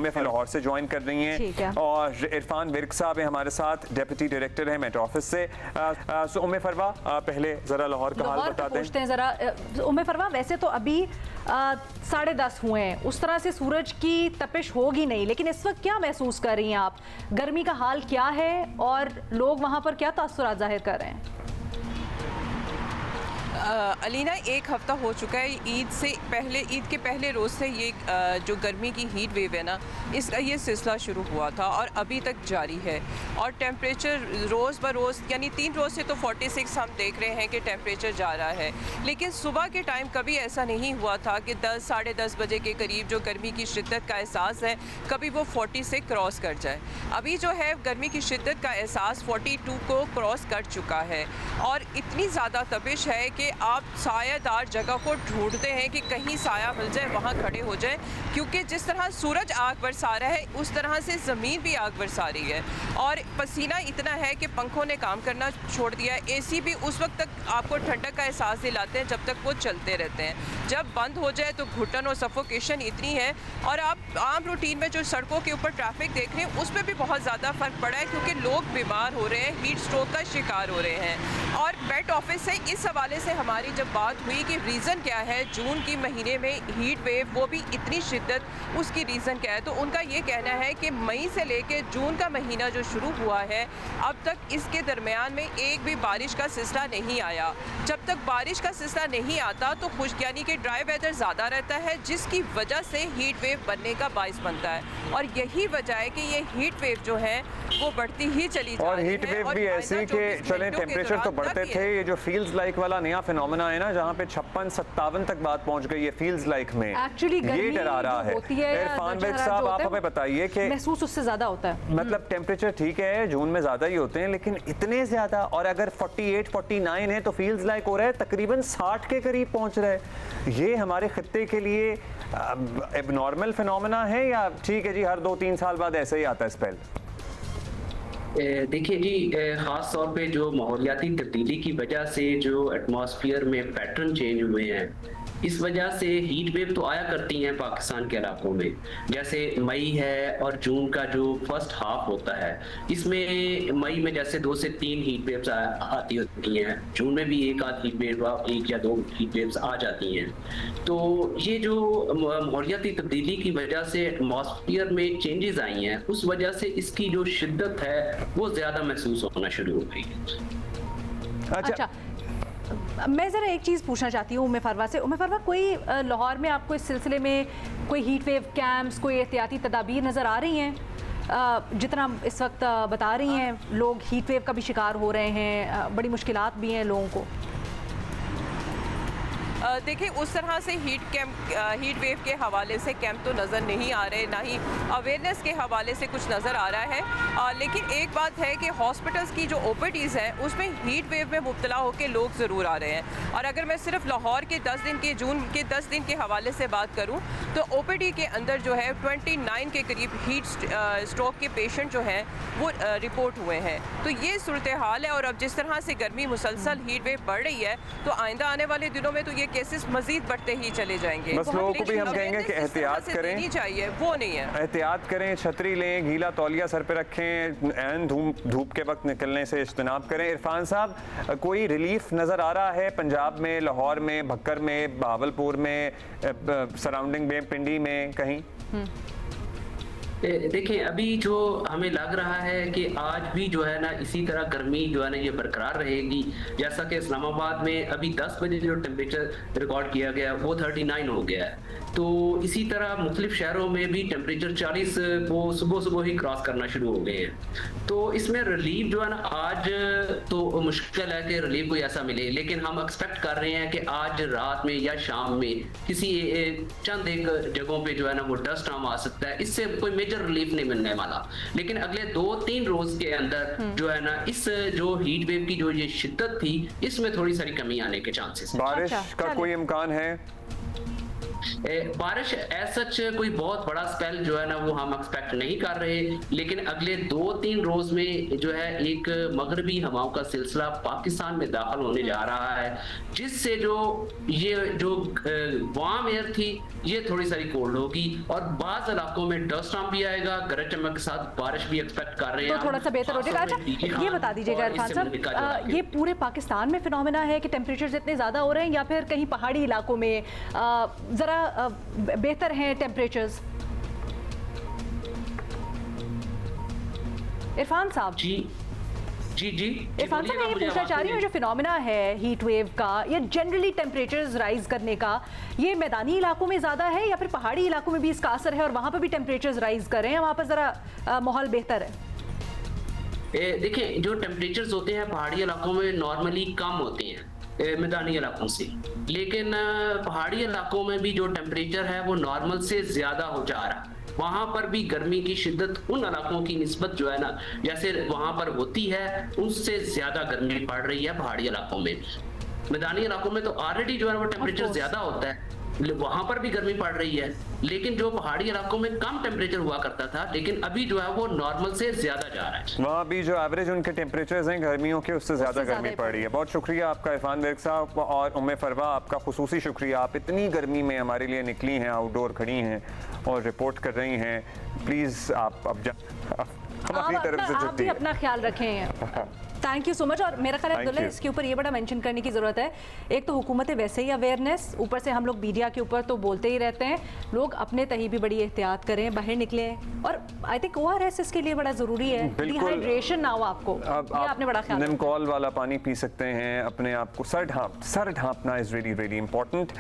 उम्मे लाहौर से ज्वाइन कर रही हैं और इरफान विर्क साहब हैं हमारे साथ, डेप्यूटी डायरेक्टर हैं मेट ऑफिस से। सो उम्मे फरवा पहले ज़रा लाहौर का हाल बता दें ज़रा। उम्मे फरवा, वैसे तो अभी 10:30 हुए हैं, उस तरह से सूरज की तपिश होगी नहीं, लेकिन इस वक्त क्या महसूस कर रही हैं आप? गर्मी का हाल क्या है और लोग वहाँ पर क्या तासुरात जाहिर कर रहे हैं? अलीना, एक हफ़्ता हो चुका है ईद के पहले रोज़ से ये जो गर्मी की हीट वेव है ना, इसका ये सिलसिला शुरू हुआ था और अभी तक जारी है। और टेम्परेचर रोज़ ब रोज़, यानी 3 रोज़ से तो 46 हम देख रहे हैं कि टेम्परेचर जा रहा है, लेकिन सुबह के टाइम कभी ऐसा नहीं हुआ था कि 10 साढ़े 10 बजे के करीब जो गर्मी की शिद्दत का एहसास है कभी वो 40 से क्रॉस कर जाए। अभी जो है गर्मी की शिद्दत का एहसास 42 को क्रॉस कर चुका है और इतनी ज़्यादा तपिश है कि आप सायादार जगह को ढूंढते हैं कि कहीं साया मिल जाए, वहाँ खड़े हो जाए, क्योंकि जिस तरह सूरज आग बरसा रहा है उस तरह से ज़मीन भी आग बरसा रही है और पसीना इतना है कि पंखों ने काम करना छोड़ दिया है। एसी भी उस वक्त तक आपको ठंडक का एहसास दिलाते हैं जब तक वो चलते रहते हैं, जब बंद हो जाए तो घुटन और सफोकेशन इतनी है। और आप आम रूटीन में जो सड़कों के ऊपर ट्रैफिक देख रहे हैं उसमें भी बहुत ज़्यादा फ़र्क पड़ा है, क्योंकि लोग बीमार हो रहे हैं, हीट स्ट्रोक का शिकार हो रहे हैं। और मेट ऑफिस से इस हवाले से हमारी जब बात हुई कि रीज़न क्या है जून की महीने में हीट वेव, वो भी इतनी शिद्दत, उसकी रीज़न क्या है, तो उनका ये कहना है कि मई से लेके जून का महीना जो शुरू हुआ है अब तक इसके दरमियान में एक भी बारिश का सिलसिला नहीं आया। जब तक बारिश का सिलसिला नहीं आता तो खुश्क यानी कि ड्राई वेदर ज़्यादा रहता है, जिसकी वजह से हीट वेव बनने का बाइस बनता है और यही वजह है कि ये हीट वेव जो है वो बढ़ती ही चली जा रही है। और हीट वेव भी ऐसी कि चले टेम्परेचर तो बढ़ते थे, ये जो फील्स लाइक वाला नया फिनोमेना है ना, जहाँ पे 56-57 तक बात पहुँच गई है फील्स लाइक में, ये डरा रहा है। इरफान विर्क साहब, आप हमें बताइए कि महसूस उससे ज़्यादा होता है, मतलब टेम्परेचर ठीक है जून में ज़्यादा ही होते हैं, लेकिन इतने ज़्यादा, और अगर 48-49 है तो फील्स लाइक हो रहा है तकरीबन 60 के करीब पहुँच रहा है। ये हमारे खित्ते के लिए एबनॉर्मल फिनोमेना है या ठीक है जी हर 2-3 साल बाद ऐसे ही आता है स्पेल? देखिए जी, ख़ास तौर पे जो माहौलियाती तब्दीली की वजह से जो एटमॉस्फेयर में पैटर्न चेंज हुए हैं, इस वजह से हीट वेव तो आया करती हैं पाकिस्तान के इलाकों में। जैसे मई है और जून का जो फर्स्ट हाफ होता है, इसमें मई में जैसे 2 से 3 हीट वेव्स आती होती हैं, जून में भी एक आध हीट वेव, 1 या 2 हीट वेव्स आ जाती हैं। तो ये जो माहौलियाती तब्दीली की वजह से एटमॉस्फेयर में चेंजेस आई हैं, उस वजह से इसकी जो शिद्दत है वो ज़्यादा महसूस होना शुरू हो गई है। अच्छा, मैं ज़रा एक चीज़ पूछना चाहती हूँ उम्मे फरवा से। उम्मे फरवा, कोई लाहौर में आपको इस सिलसिले में कोई हीट वेव कैंप्स, कोई एहतियाती तदाबीर नज़र आ रही हैं? जितना इस वक्त बता रही हैं लोग हीट वेव का भी शिकार हो रहे हैं, बड़ी मुश्किलात भी हैं लोगों को। देखिए, उस तरह से हीट वेव के हवाले से कैंप तो नज़र नहीं आ रहे, ना ही अवेयरनेस के हवाले से कुछ नज़र आ रहा है। लेकिन एक बात है कि हॉस्पिटल्स की जो ओपीडीज़ हैं उसमें हीट वेव में मुब्तला होकर लोग ज़रूर आ रहे हैं। और अगर मैं सिर्फ लाहौर के 10 दिन के, जून के 10 दिन के हवाले से बात करूँ तो ओपीडी के अंदर जो है 29 के करीब हीट स्ट्रोक के पेशेंट जो हैं वो रिपोर्ट हुए हैं। तो ये सूरत हाल है और अब जिस तरह से गर्मी मुसलसल हीट वेव बढ़ रही है तो आइंदा आने वाले दिनों में तो ये केसेस मजीद बढ़ते ही चले जाएंगे। बस लोगों को भी हम कहेंगे कि एहतियात करें, चाहिए वो नहीं है, एहतियात करें, छतरी लें, गीला तौलिया सर पे रखें, ऐन धूप के वक्त निकलने से इज्तनाब करें। इरफान साहब, कोई रिलीफ नज़र आ रहा है पंजाब में, लाहौर में, भक्कर में, बहावलपुर में, सराउंडिंग में, पिंडी में कहीं? देखिए, अभी जो हमें लग रहा है कि आज भी जो है ना इसी तरह गर्मी जो है ना ये बरकरार रहेगी। जैसा कि इस्लामाबाद में अभी 10 बजे जो टेम्परेचर रिकॉर्ड किया गया वो 39 हो गया है। तो इसी तरह मुख्तलिफ शहरों में भी टेम्परेचर 40 को सुबह ही क्रॉस करना शुरू हो गए हैं। तो इसमें रिलीफ जो है ना आज तो मुश्किल है कि रिलीफ कोई ऐसा मिले, लेकिन हम एक्सपेक्ट कर रहे हैं कि आज रात में या शाम में किसी चंद एक जगहों पे जो है ना वो डस्ट स्टॉर्म आ सकता है। इससे कोई मेजर रिलीफ नहीं मिलने वाला, लेकिन अगले 2-3 रोज के अंदर जो है ना इस जो हीट वेव की जो ये शिद्दत थी इसमें थोड़ी सारी कमी आने के चांसेस। बारिश का कोई इम्कान है? बारिश एज सच कोई बहुत बड़ा स्पेल जो है ना वो हम एक्सपेक्ट नहीं कर रहे, लेकिन अगले 2-3 रोज में जो है एक मगरबी हवाओं का सिलसिला पाकिस्तान में दाखिल होने जा रहा है, जिससे ये जो वार्म एयर थी ये थोड़ी सारी कोल्ड होगी और बाज़ इलाकों में डस्ट स्टॉर्म भी आएगा, गरज चमक के साथ बारिश भी एक्सपेक्ट कर रहे हैं तो थोड़ा सा बेहतर हो जाएगा। अच्छा ये बता दीजिएगा इरफान साहब, ये पूरे पाकिस्तान में फिनोमेना है कि टेम्परेचर इतने ज़्यादा हो रहे हैं या फिर कहीं पहाड़ी इलाकों में ज़रा बेहतर हैं टेम्परेचर्स? इरफान साहब जी इरफान साहब, मैं ये पूछना चाह रही हूँ जो फिनोमेना है हीट वेव का या जनरली टेम्परेचर्स राइज करने का, ये मैदानी इलाकों में ज़्यादा है या फिर पहाड़ी इलाकों में भी इसका असर है और वहाँ पर भी टेम्परेचर्स राइज कर रहे हैं, वहाँ पर ज़रा माहौल बेहतर है? देखिए जो टेम्परेचर्स होते हैं पहाड़ी इलाकों में नॉर्मली कम होते हैं मैदानी इलाकों से, लेकिन पहाड़ी इलाकों में भी जो टेम्परेचर है वो नॉर्मल से ज़्यादा हो जा रहा है। वहां पर भी गर्मी की शिद्दत उन इलाकों की निस्बत जो है ना जैसे वहां पर होती है उससे ज्यादा गर्मी पड़ रही है पहाड़ी इलाकों में। मैदानी इलाकों में तो ऑलरेडी जो है वो टेम्परेचर ज्यादा होता है, वहां पर भी गर्मी पड़ रही है, लेकिन जो पहाड़ी इलाकों में कम टेम्परेचर हुआ करता था लेकिन अभी जो है वो नॉर्मल से ज्यादा जा रहा है। वहाँ भी जो एवरेज उनके टेम्परेचर्स हैं गर्मियों के उससे ज़्यादा गर्मी पड़ रही है। बहुत शुक्रिया आपका इरफान विर्क साहब, और उम्मे फरवा आपका खुसूसी शुक्रिया, आप इतनी गर्मी में हमारे लिए निकली हैं, आउटडोर खड़ी हैं और रिपोर्ट कर रही हैं। प्लीज़ आप अब हमारी तरफ से आप भी अपना ख्याल रखें। Thank you so much. और मेरा ख्याल है अब्दुल्ला इसके ऊपर ये बड़ा मेंशन करने की ज़रूरत है, एक तो हुकूमत वैसे ही अवेयरनेस, ऊपर से हम लोग मीडिया के ऊपर तो बोलते ही रहते हैं, लोग अपने तही भी बड़ी एहतियात करें, बाहर निकलें, और आई थिंक ORS इसके लिए बड़ा ज़रूरी है, डिहाइड्रेशन ना हो आपको, ये आपने बड़ा ख्याल निमकॉल वाला पानी पी सकते हैं, अपने आप को सर ढांपना इज़ रियली रियली इंपॉर्टेंट।